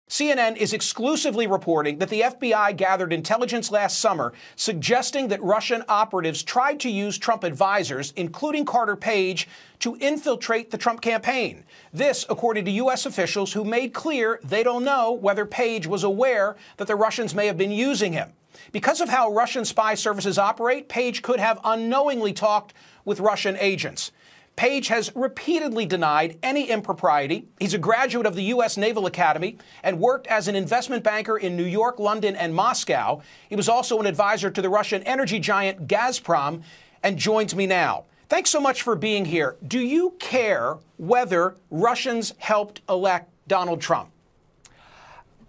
CNN is exclusively reporting that the FBI gathered intelligence last summer suggesting that Russian operatives tried to use Trump advisors, including Carter Page, to infiltrate the Trump campaign. This, according to U.S. officials who made clear they don't know whether Page was aware that the Russians may have been using him. Because of how Russian spy services operate, Page could have unknowingly talked with Russian agents. Page has repeatedly denied any impropriety. He's a graduate of the U.S. Naval Academy and worked as an investment banker in New York, London, and Moscow. He was also an advisor to the Russian energy giant Gazprom and joins me now. Thanks so much for being here. Do you care whether Russians helped elect Donald Trump?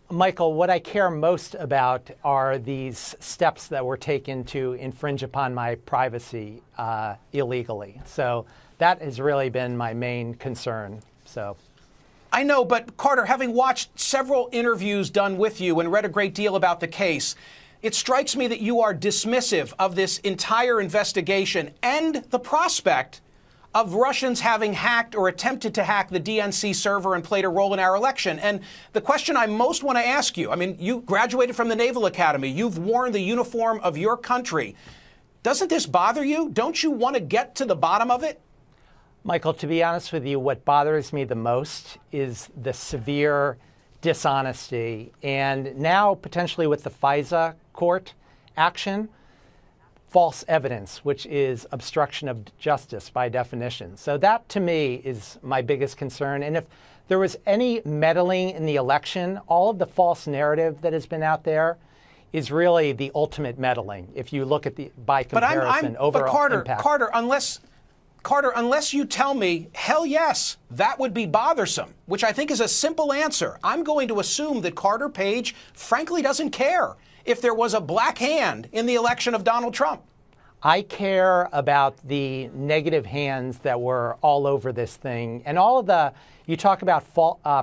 Michael, what I care most about are these steps that were taken to infringe upon my privacy illegally. So that has really been my main concern. I know, but Carter, having watched several interviews done with you and read a great deal about the case, it strikes me that you are dismissive of this entire investigation and the prospect of Russians having hacked or attempted to hack the DNC server and played a role in our election. And the question I most want to ask you, I mean, you graduated from the Naval Academy. You've worn the uniform of your country. Doesn't this bother you? Don't you want to get to the bottom of it? Michael, to be honest with you, what bothers me the most is the severe dishonesty and now potentially with the FISA court action, false evidence, which is obstruction of justice by definition. So that, to me, is my biggest concern. And if there was any meddling in the election, all of the false narrative that has been out there is really the ultimate meddling. If you look at the, by comparison, overall impact. Carter, unless you tell me, hell yes, that would be bothersome, which I think is a simple answer. I'm going to assume that Carter Page frankly doesn't care if there was a black hand in the election of Donald Trump. I care about the negative hands that were all over this thing. And all of the, you talk about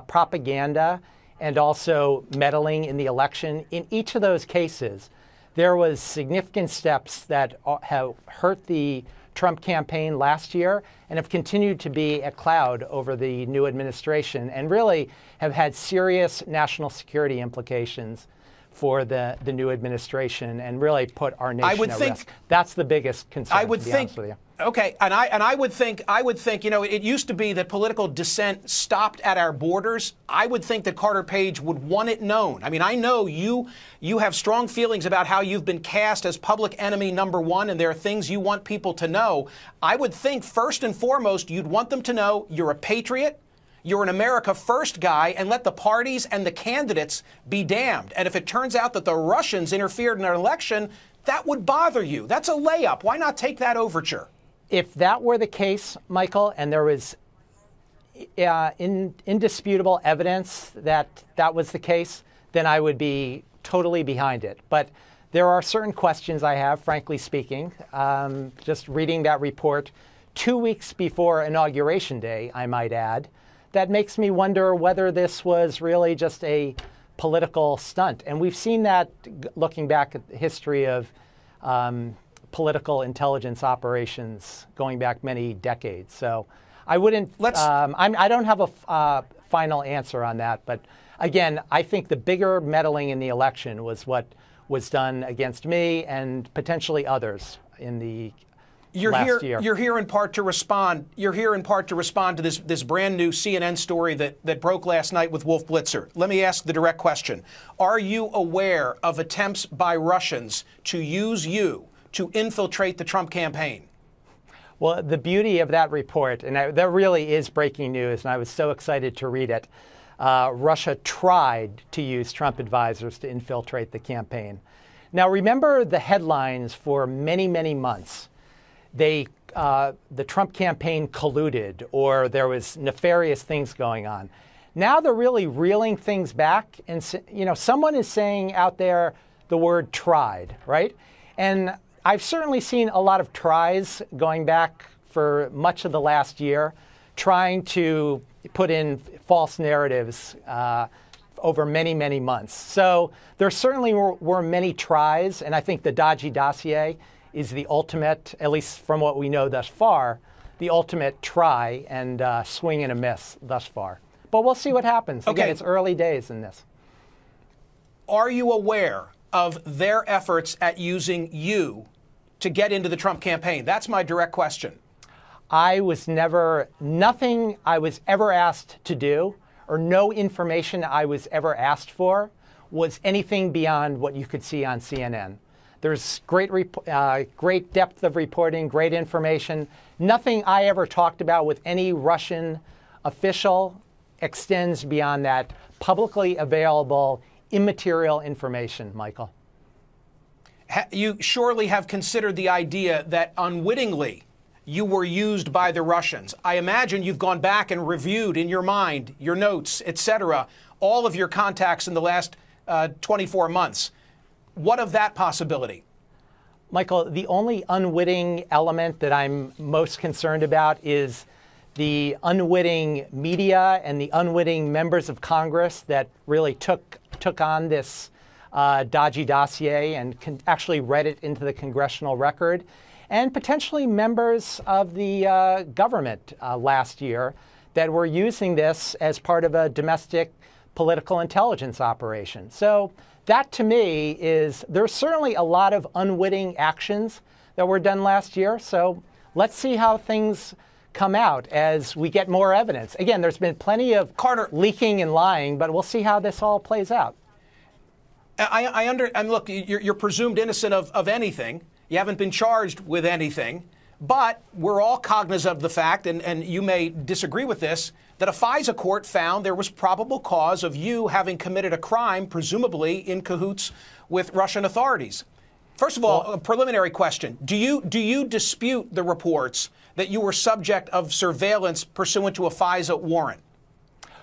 propaganda and also meddling in the election. In each of those cases, there was significant steps that have hurt the Trump campaign last year and have continued to be a cloud over the new administration and really have had serious national security implications for the new administration and really put our nation at risk. That's the biggest concern, I would to be think, honest with you. Okay, and I would think, you know, it used to be that political dissent stopped at our borders. I would think that Carter Page would want it known. I mean, I know you have strong feelings about how you've been cast as public enemy number one, and there are things you want people to know. I would think first and foremost, you'd want them to know you're a patriot, you're an America First guy, and let the parties and the candidates be damned. And if it turns out that the Russians interfered in an election, that would bother you. That's a layup. Why not take that overture? If that were the case, Michael, and there was indisputable evidence that that was the case, then I would be totally behind it. But there are certain questions I have, frankly speaking. Just reading that report 2 weeks before Inauguration Day, I might add, that makes me wonder whether this was really just a political stunt. And we've seen that looking back at the history of political intelligence operations going back many decades. So I wouldn't, I don't have a final answer on that. But again, I think the bigger meddling in the election was what was done against me and potentially others in the last year. You're here in part to respond. You're here in part to respond to this brand new CNN story that broke last night with Wolf Blitzer. Let me ask the direct question. Are you aware of attempts by Russians to use you to infiltrate the Trump campaign? Well, the beauty of that report, and that really is breaking news, and I was so excited to read it, Russia tried to use Trump advisors to infiltrate the campaign. Now, remember the headlines for many, many months. The Trump campaign colluded, or there was nefarious things going on. Now they're really reeling things back, and someone is saying out there the word tried, right? And I've certainly seen a lot of tries going back for much of the last year, trying to put in false narratives over many, many months. So there certainly were many tries, and I think the dodgy dossier is the ultimate, at least from what we know thus far, the ultimate try and swing and a miss thus far. But we'll see what happens. Again, it's early days in this. Are you aware of their efforts at using you to get into the Trump campaign? That's my direct question. Nothing I was ever asked to do, or no information I was ever asked for, was anything beyond what you could see on CNN. There's great depth of reporting, great information. Nothing I ever talked about with any Russian official extends beyond that publicly available immaterial information, Michael. You surely have considered the idea that unwittingly you were used by the Russians. I imagine you've gone back and reviewed in your mind, your notes, etc., all of your contacts in the last 24 months. What of that possibility? Michael, the only unwitting element that I'm most concerned about is the unwitting media and the unwitting members of Congress that really took on this dodgy dossier and actually read it into the congressional record, and potentially members of the government last year that were using this as part of a domestic political intelligence operation. So that, to me, there's certainly a lot of unwitting actions that were done last year. So let's see how things come out as we get more evidence. Again, there's been plenty of leaking and lying, but we'll see how this all plays out. And look, you're presumed innocent of anything. You haven't been charged with anything. But we're all cognizant of the fact, and you may disagree with this, that a FISA court found there was probable cause of you having committed a crime, presumably in cahoots with Russian authorities. First of all, a preliminary question. Do you dispute the reports that you were subject of surveillance pursuant to a FISA warrant?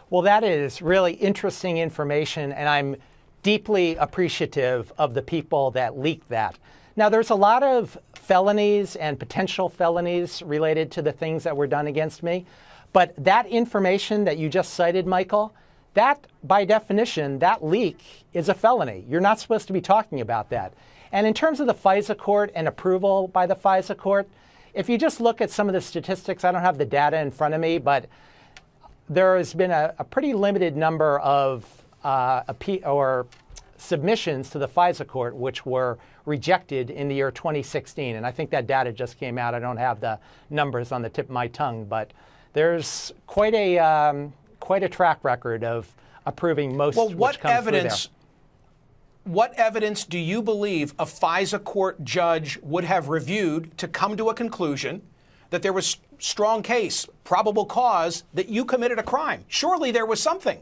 Well, that is really interesting information, and I'm deeply appreciative of the people that leaked that. Now, there's a lot of felonies and potential felonies related to the things that were done against me. But that information that you just cited, Michael, that, by definition, that leak is a felony. You're not supposed to be talking about that. And in terms of the FISA court and approval by the FISA court, if you just look at some of the statistics, I don't have the data in front of me, but there has been a pretty limited number of submissions to the FISA court which were rejected in the year 2016. And I think that data just came out. I don't have the numbers on the tip of my tongue, but there's quite a track record of approving most. Well, what evidence do you believe a FISA court judge would have reviewed to come to a conclusion that there was strong case, probable cause that you committed a crime? Surely there was something.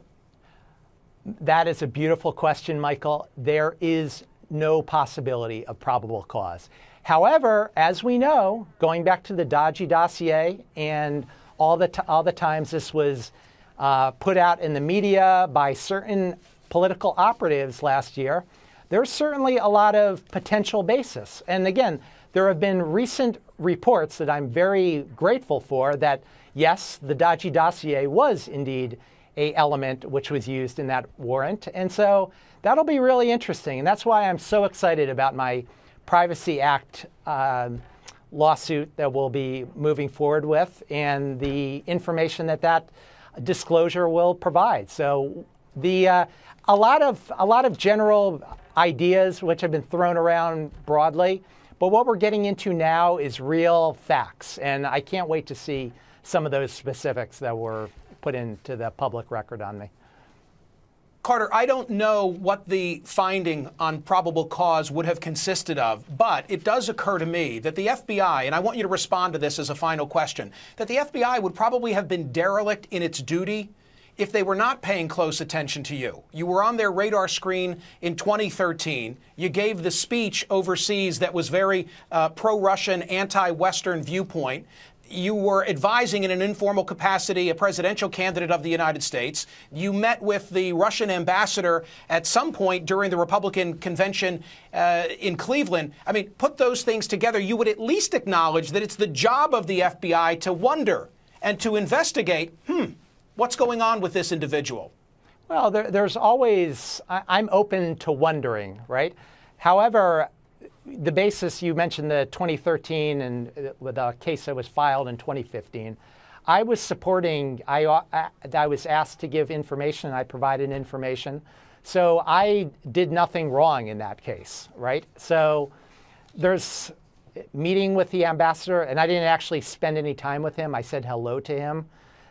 That is a beautiful question, Michael. There is no possibility of probable cause. However, as we know, going back to the dodgy dossier and all the times this was put out in the media by certain political operatives last year, there's certainly a lot of potential basis. And again, there have been recent reports that I'm very grateful for that, yes, the dodgy dossier was indeed a element which was used in that warrant. And so that'll be really interesting. And that's why I'm so excited about my Privacy Act lawsuit that we'll be moving forward with and the information that disclosure will provide. So a lot of general ideas which have been thrown around broadly, but what we're getting into now is real facts. And I can't wait to see some of those specifics that were put into the public record on me. Carter, I don't know what the finding on probable cause would have consisted of, but it does occur to me that the FBI, and I want you to respond to this as a final question, that the FBI would probably have been derelict in its duty if they were not paying close attention to you. You were on their radar screen in 2013. You gave the speech overseas that was very pro-Russian, anti-Western viewpoint. You were advising in an informal capacity a presidential candidate of the United States. You met with the Russian ambassador at some point during the Republican convention in Cleveland. I mean, put those things together, you would at least acknowledge that it's the job of the FBI to wonder and to investigate, what's going on with this individual? Well, there's always, I'm open to wondering, right? However, the basis, you mentioned the 2013 and the case that was filed in 2015. I was supporting, I was asked to give information, and I provided information. So I did nothing wrong in that case, right? So there's meeting with the ambassador, and I didn't actually spend any time with him. I said hello to him.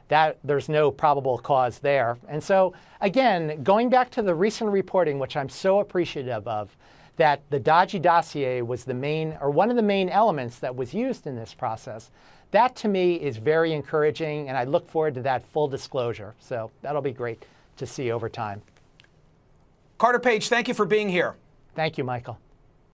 That there's no probable cause there. And so, again, going back to the recent reporting, which I'm so appreciative of, that the Dodgy dossier was the main, or one of the main elements that was used in this process, that to me is very encouraging, and I look forward to that full disclosure. So that'll be great to see over time. Carter Page, thank you for being here. Thank you, Michael.